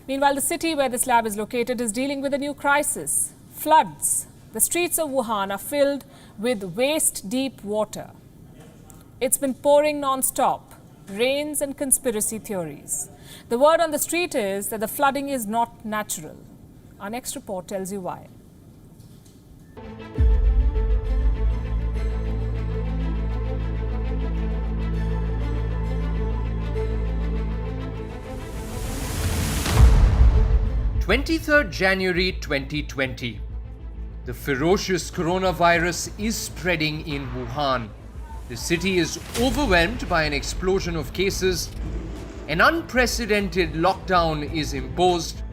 Meanwhile, the city where this lab is located is dealing with a new crisis: floods. The streets of Wuhan are filled with waist-deep water. It's been pouring non-stop, rains and conspiracy theories. The word on the street is that the flooding is not natural. Our next report tells you why. January 23, 2020. The ferocious coronavirus is spreading in Wuhan. The city is overwhelmed by an explosion of cases. An unprecedented lockdown is imposed.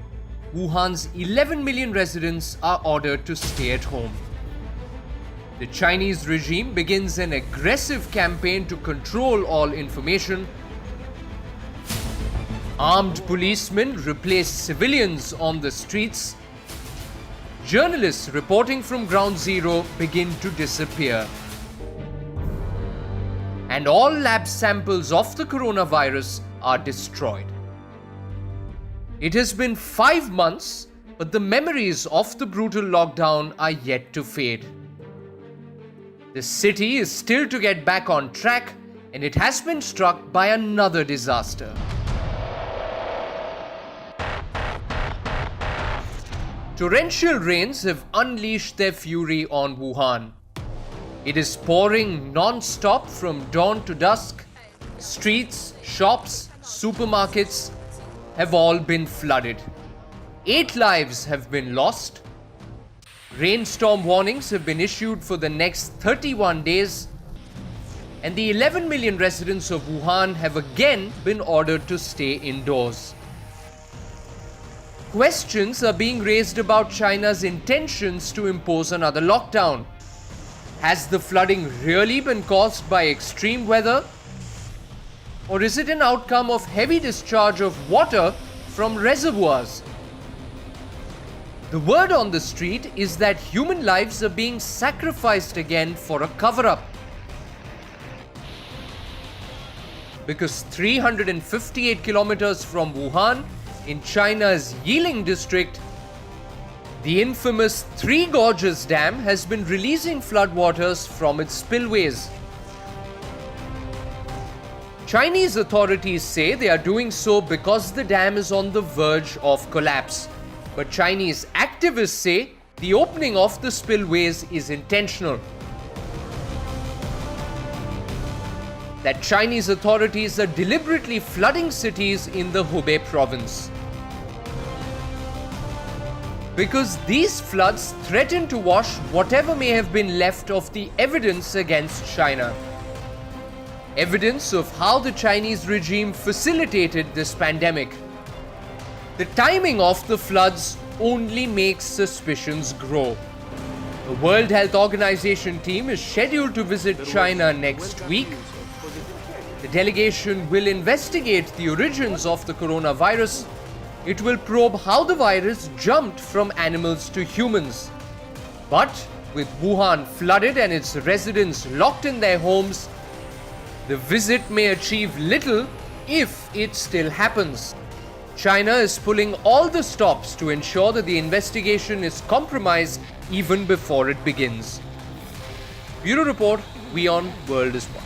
Wuhan's 11 million residents are ordered to stay at home. The Chinese regime begins an aggressive campaign to control all information. Armed policemen replace civilians on the streets. Journalists reporting from Ground Zero begin to disappear. And all lab samples of the coronavirus are destroyed. It has been 5 months, but the memories of the brutal lockdown are yet to fade. The city is still to get back on track, and it has been struck by another disaster. Torrential rains have unleashed their fury on Wuhan. It is pouring non-stop from dawn to dusk. Streets, shops, supermarkets have all been flooded. 8 lives have been lost. Rainstorm warnings have been issued for the next 31 days. And the 11 million residents of Wuhan have again been ordered to stay indoors. Questions are being raised about China's intentions to impose another lockdown. Has the flooding really been caused by extreme weather? Or is it an outcome of heavy discharge of water from reservoirs? The word on the street is that human lives are being sacrificed again for a cover-up. Because 358 kilometers from Wuhan, in China's Yiling district, the infamous Three Gorges Dam has been releasing floodwaters from its spillways. Chinese authorities say they are doing so because the dam is on the verge of collapse. But Chinese activists say the opening of the spillways is intentional. That Chinese authorities are deliberately flooding cities in the Hubei province. Because these floods threaten to wash whatever may have been left of the evidence against China. Evidence of how the Chinese regime facilitated this pandemic. The timing of the floods only makes suspicions grow. The World Health Organization team is scheduled to visit China next week. The delegation will investigate the origins of the coronavirus. It will probe how the virus jumped from animals to humans. But with Wuhan flooded and its residents locked in their homes, the visit may achieve little if it still happens. China is pulling all the stops to ensure that the investigation is compromised even before it begins. Bureau Report, WION World is One.